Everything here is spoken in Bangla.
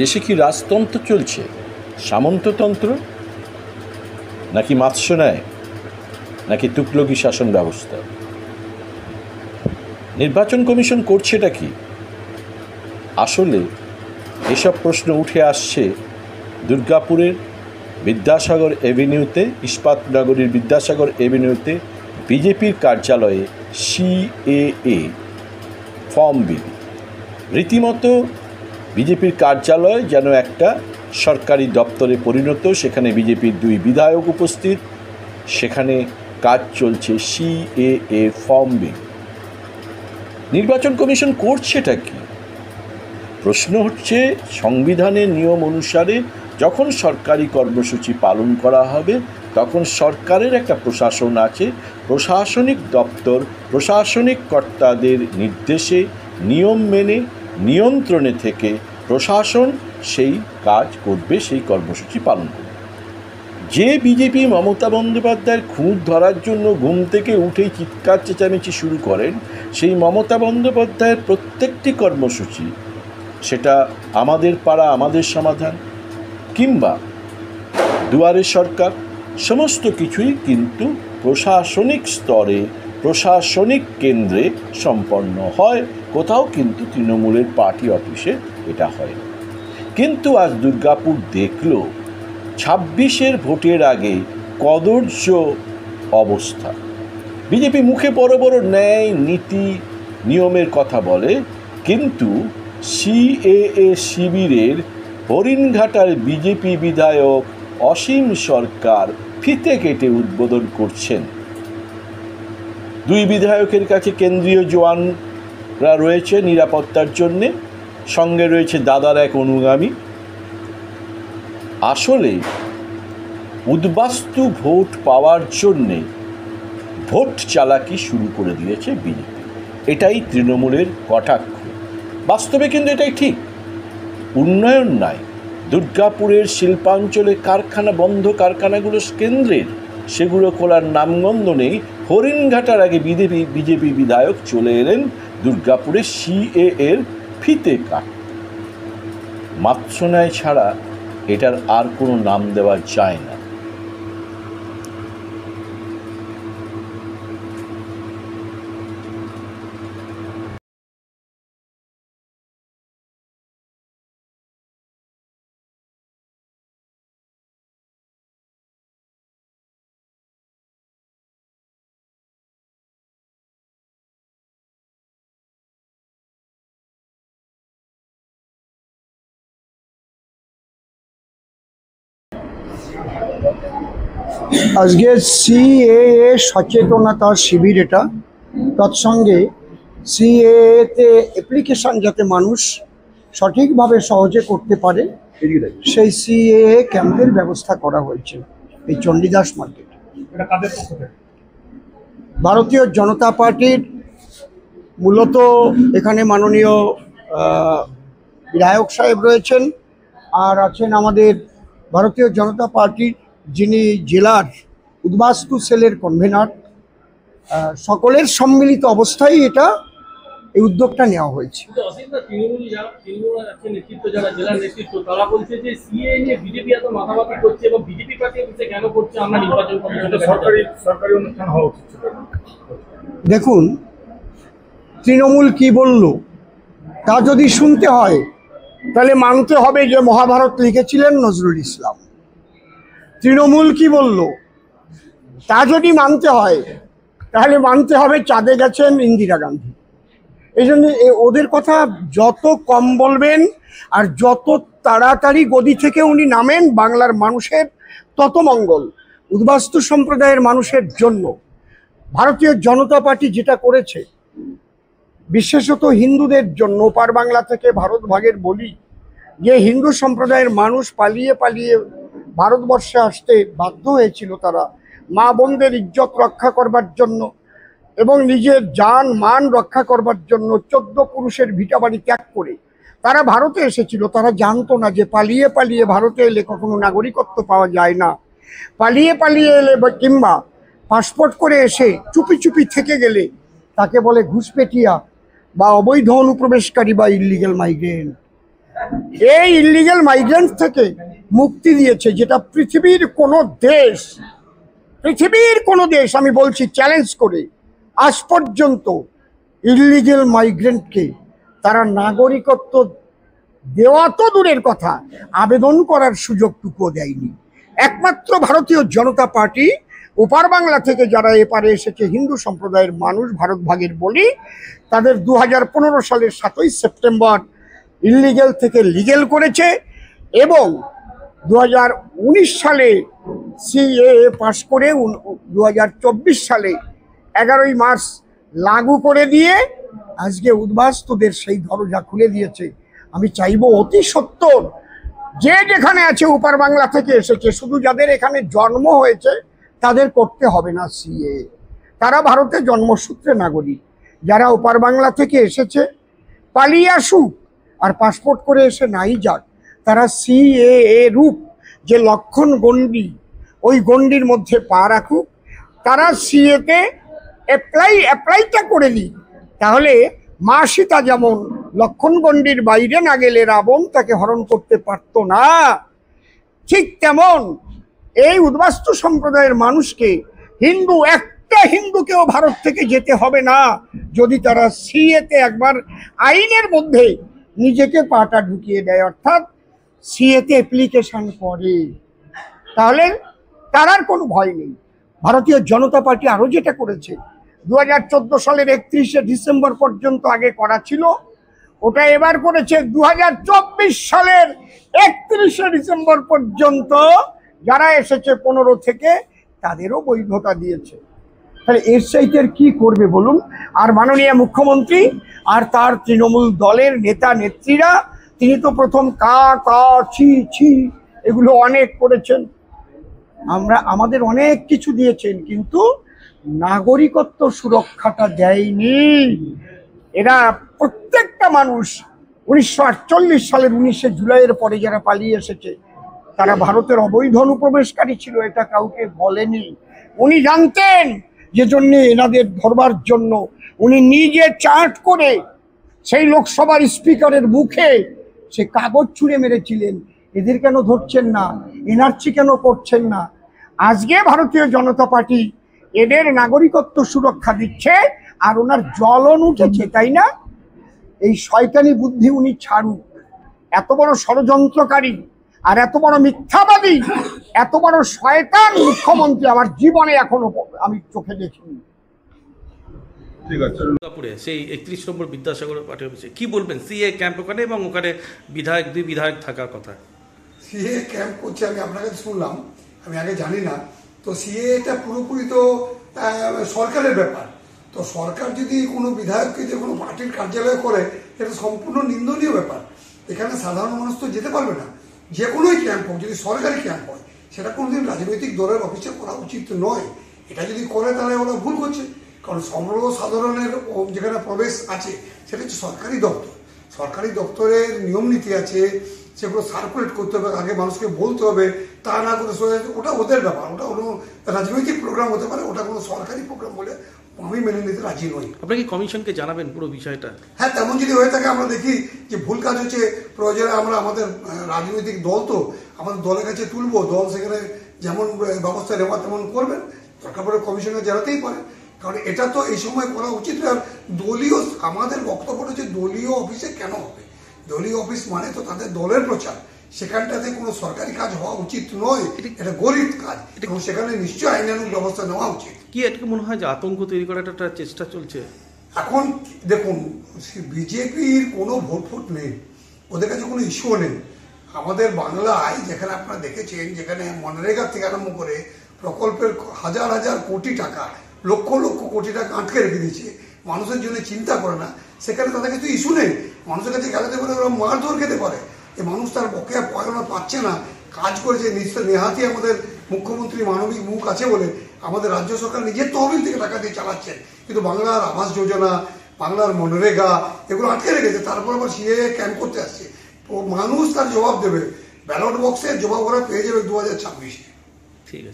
দেশে কি রাজতন্ত্র চলছে, সামন্ততন্ত্র, নাকি মাৎস্যন্যায়, নাকি তুগলকি শাসন ব্যবস্থা? নির্বাচন কমিশন করছেটা কি? আসলে এসব প্রশ্ন উঠে আসছে দুর্গাপুরের বিদ্যাসাগর এভিনিউতে, ইস্পাত নগরীর বিদ্যাসাগর এভিনিউতে বিজেপির কার্যালয়ে সিএএ ফর্ম বিলি। রীতিমতো বিজেপির কার্যালয় যেন একটা সরকারি দপ্তরে পরিণত। সেখানে বিজেপির 2 বিধায়ক উপস্থিত, সেখানে কাজ চলছে সিএএ ফর্ম বিলি। নির্বাচন কমিশন করছেটা কি? প্রশ্ন হচ্ছে, সংবিধানের নিয়ম অনুসারে যখন সরকারি কর্মসূচি পালন করা হবে তখন সরকারের একটা প্রশাসন আছে, প্রশাসনিক দপ্তর প্রশাসনিক কর্তাদের নির্দেশে, নিয়ম মেনে, নিয়ন্ত্রণে থেকে প্রশাসন সেই কাজ করবে, সেই কর্মসূচি পালন করবে। যে বিজেপি মমতা বন্দ্যোপাধ্যায়ের খুঁত ধরার জন্য ঘুম থেকে উঠেই চিৎকার চেঁচামেচি শুরু করেন, সেই মমতা বন্দ্যোপাধ্যায়ের প্রত্যেকটি কর্মসূচি, সেটা আমাদের পাড়া আমাদের সমাধান কিংবা দুয়ারে সরকার, সমস্ত কিছুই কিন্তু প্রশাসনিক স্তরে, প্রশাসনিক কেন্দ্রে সম্পন্ন হয়। কোথাও কিন্তু তৃণমূলের পার্টি অফিসে এটা হয় না। কিন্তু আজ দুর্গাপুর দেখল 26-এর ভোটের আগে কদর্য অবস্থা। বিজেপি মুখে বড় বড় ন্যায়, নীতি, নিয়মের কথা বলে, কিন্তু সিএএ শিবিরের হরিণঘাটার বিজেপি বিধায়ক অসীম সরকার ফিতে কেটে উদ্বোধন করছেন। 2 বিধায়কের কাছে কেন্দ্রীয় জওয়ানরা রয়েছে নিরাপত্তার জন্যে, সঙ্গে রয়েছে দাদার এক অনুগামী। আসলে উদ্বাস্তু ভোট পাওয়ার জন্যে ভোট চালাকি শুরু করে দিয়েছে বিজেপি। এটাই তৃণমূলের কটাক্ষ। বাস্তবে কিন্তু এটাই ঠিক। উন্নয়ন নয়, দুর্গাপুরের শিল্পাঞ্চলে কারখানা বন্ধ, কারখানাগুলো কেন্দ্রের, সেগুলো খোলার নামগন্ধ নেই। হরিণঘাটার আগে বিজেপি বিধায়ক চলে এলেন দুর্গাপুরে সিএএর ফিতে কাটতে। মাৎস্যন্যায় ছাড়া এটার আর কোনো নাম দেওয়া যায় না। আজকে সিএএ সচেতনতা শিবির, এটা তৎসঙ্গে সিএএতে অ্যাপ্লিকেশন যাতে মানুষ সঠিকভাবে সহজে করতে পারে সেই সিএএ ক্যাম্পের ব্যবস্থা করা হয়েছে এই চণ্ডীদাস মার্কেট। ভারতীয় জনতা পার্টির মূলত এখানে মাননীয় বিধায়ক সাহেব রয়েছেন, আর আছেন আমাদের ভারতীয় জনতা পার্টির যিনি জেলার উদ্বাস্তু সেলের কনভেনার। সকলের সম্মিলিত অবস্থায় এটা এই উদ্যোগটা নেওয়া হয়েছে। দেখুন, তৃণমূল কি বলল তা যদি শুনতে হয় তাহলে মানতে হবে যে মহাভারত লিখেছিলেন নজরুল ইসলাম। তৃণমূল কি বলল তা যদি মানতে হয় তাহলে মানতে হবে চাঁদে গেছেন ইন্দিরা গান্ধী। এই জন্য ওদের কথা যত কম বলবেন আর যত তাড়াতাড়ি গদি থেকে উনি নামেন, বাংলার মানুষের তত মঙ্গল। উদ্বাস্তু সম্প্রদায়ের মানুষের জন্য ভারতীয় জনতা পার্টি যেটা করেছে, বিশেষত হিন্দুদের জন্য, ওপার বাংলা থেকে ভারত ভাগের বলি, যে হিন্দু সম্প্রদায়ের মানুষ পালিয়ে পালিয়ে ভারতবর্ষে আসতে বাধ্য হয়েছিল, তারা মা বোনদের ইজ্জত রক্ষা করবার জন্য এবং নিজের জান মান রক্ষা করবার জন্য 14 পুরুষের ভিটাবাড়ি ত্যাগ করে তারা ভারতে এসেছিল। তারা জানতো না যে পালিয়ে পালিয়ে ভারতে এলে কখনো নাগরিকত্ব পাওয়া যায় না। পালিয়ে পালিয়ে এলে কিংবা পাসপোর্ট করে এসে চুপি চুপি থেকে গেলে তাকে বলে ঘুষপেটিয়া বা অবৈধ অনুপ্রবেশকারী বা ইলিগেল মাইগ্রেন্ট। এই ইলিগাল মাইগ্রেন্ট থেকে মুক্তি দিয়েছে, যেটা পৃথিবীর কোনো দেশ আমি বলছি চ্যালেঞ্জ করে আজ পর্যন্ত ইলিগাল মাইগ্রেন্টকে তারা নাগরিকত্ব দেওয়া তো দূরের কথা, আবেদন করার সুযোগটুকুও দেয়নি। একমাত্র ভারতীয় জনতা পার্টি ওপার বাংলা থেকে যারা এপারে এসেছে হিন্দু সম্প্রদায়ের মানুষ, ভারত ভাগের বলি, তাদের 2015 সালের 7ই সেপ্টেম্বর ইলিগেল থেকে লিগেল করেছে এবং 2019 সালে সিএএ পাশ করে 2024 সালে 11ই মার্চ লাগু করে দিয়ে আজকে উদ্বাস্তুদের সেই দরজা খুলে দিয়েছে। আমি চাইবো অতি সত্বর যে যেখানে আছে ওপার বাংলা থেকে এসেছে, শুধু যাদের এখানে জন্ম হয়েছে তাদের করতে হবে না সিএ, তারা ভারতের জন্মসূত্রে নাগরিক। যারা ওপার বাংলা থেকে এসেছে পালিয়ে আসুক আর পাসপোর্ট করে এসে নাই যাক, তারা সিএএ রূপ যে লক্ষণ গণ্ডি, ওই গণ্ডির মধ্যে পা রাখুক, তারা সিএতে অ্যাপ্লাইটা করে নিক। তাহলে মা সীতা যেমন লক্ষণ গণ্ডির বাইরে না গেলে রাবণ তাকে হরণ করতে পারত না, ঠিক তেমন এই উদ্বাস্তু সম্প্রদায়ের মানুষকে একটা হিন্দুকেও ভারত থেকে যেতে হবে না যদি তারা সিএতে একবার আইনের মধ্যে নিজেকে পাটা ঢুকিয়ে দেয়, অর্থাৎ সিএতে অ্যাপ্লিকেশন করে, তাহলে তার আর কোনো ভয় নেই। ভারতীয় জনতা পার্টি আরও যেটা করেছে 2014 সালের 31শে ডিসেম্বর পর্যন্ত আগে করা ছিল, ওটা এবার করেছে 2024 সালের 31শে ডিসেম্বর পর্যন্ত যারা এসেছে 15 থেকে তাদেরও বৈধতা দিয়েছে। তাহলে এর চাইতে কি করবে বলুন? আর মাননীয় মুখ্যমন্ত্রী আর তার তৃণমূল দলের নেতা নেত্রীরা, তিনি তো প্রথম কা কা ছি ছি এগুলো অনেক করেছেন, আমাদের অনেক কিছু দিয়েছেন, কিন্তু নাগরিকত্ব সুরক্ষাটা দেয়নি। এরা প্রত্যেকটা মানুষ 1948 সালের 19শে জুলাইয়ের পরে যারা পালিয়ে এসেছে তারা ভারতের অবৈধ অনুপ্রবেশকারী ছিল, এটা কাউকে বলেনি। উনি জানতেন, যে জন্যে এনাদের ধরবার জন্য উনি নিজে চার্ট করে সেই লোকসভার স্পিকারের মুখে সে কাগজ ছুঁড়ে মেরেছিলেন, এদের কেন ধরছেন না, এনআরসি কেন করছেন না। আজকে ভারতীয় জনতা পার্টি এদের নাগরিকত্ব সুরক্ষা দিচ্ছে আর ওনার জ্বলন উঠেছে, তাই না? এই শয়তানি বুদ্ধি উনি ছাড়ুক। এত বড় ষড়যন্ত্রকারী আর এত বড় মিথ্যাবাদী, এত বড় শয়তান মুখ্যমন্ত্রী আমার জীবনে এখনো আমি চোখে দেখিনি। দুর্গাপুরে সেই 31 নম্বর বিদ্যাসাগর পার্টি অফিসে কি বলবেন? সিএ ক্যাম্প ওখানে এবং ওখানে দুই বিধায়ক থাকার কথা। সিএ ক্যাম্প করছে আমি আপনার কাছে শুনলাম, আমি আগে জানি না। তো সিএ এটা পুরোপুরি তো সরকারের ব্যাপার। তো সরকার যদি কোনো বিধায়ককে যে কোনো পার্টির কার্যালয় করে, এটা সম্পূর্ণ নিন্দনীয় ব্যাপার। এখানে সাধারণ মানুষ তো যেতে পারবে না। যে কোনোই ক্যাম্প হোক, যদি সরকারি ক্যাম্প হয়, সেটা কোনোদিন রাজনৈতিক দলের অফিসে করা উচিত নয়। এটা যদি করে তাহলে ওরা ভুল করছে, কারণ সর্বসাধারণের যেখানে প্রবেশ আছে সেটা হচ্ছে সরকারি দপ্তর। সরকারি দপ্তরের নিয়ম নীতি আছে, সেগুলো সার্কুলেট করতে হবে, আগে মানুষকে বলতে হবে, তা না করে ওটা ওদের ব্যাপার। ওটা কোনো রাজনৈতিক প্রোগ্রাম হতে পারে, ওটা কোনো সরকারি প্রোগ্রাম বলে আমি মেনে নিতে রাজি নই। আপনি কি কমিশনকে জানাবেন পুরো বিষয়টা? হ্যাঁ, তেমন যদি হয়ে থাকে, আমরা দেখি যে ভুল কাজ হচ্ছে, প্রয়োজনে আমরা আমাদের রাজনৈতিক দল তো আমাদের দলের কাছে তুলবো, দল সেখানে যেমন ব্যবস্থা নেওয়া তেমন করবেন, দরকার পড়ে কমিশনে জানাতেই পারে। কারণ এটা তো এই সময় করা উচিত না। দলীয় আমাদের বক্তব্য হচ্ছে দলীয় অফিসে কেন হবে? দলীয় অফিস মানে তো তাদের দলের প্রচার, সেখানটাতে কোনো সরকারি কাজ হওয়া উচিত নয়, এটা গরিব কাজ এবং সেখানে নিশ্চয়ই আইনানুগ ব্যবস্থা নেওয়া উচিত। কি এটা মনে হয় যে আতঙ্ক তৈরি করার একটা চেষ্টা চলছে? এখন দেখুন, বিজেপির কোনো ভোট নেই, ওদের কাছে কোনো ইস্যুও নেই। আমাদের বাংলায় যেখানে আপনারা দেখেছেন, যেখানে মনরেগা থেকে আরম্ভ করে প্রকল্পের হাজার হাজার কোটি টাকা, লক্ষ লক্ষ কোটি টাকা আটকে রেখে দিয়েছে, মানুষের জন্য চিন্তা করে না, সেখানে তাদের কাছে ইস্যু নেই। মানুষের কাছে গেলাতে পারে, ওরা মারধর খেতে পারে। এই মানুষ তার বকেয়া পয়সা পাচ্ছে না, কাজ করেছে নেহাতি আমাদের মুখ্যমন্ত্রী মানবিক মুখ আছে বলে আমাদের রাজ্য সরকার নিজের তহবিল থেকে টাকা দিয়ে চালাচ্ছেন, কিন্তু বাংলার আবাস যোজনা, বাংলার মনরেগা এগুলো আটকে রেখেছে। তারপর আবার সিএ ক্যাম্প করতে আসছে। মানুষ তার জবাব দেবে, ব্যালট বক্সের জবাব ওরা পেয়ে যাবে 2026-এ। ঠিক আছে।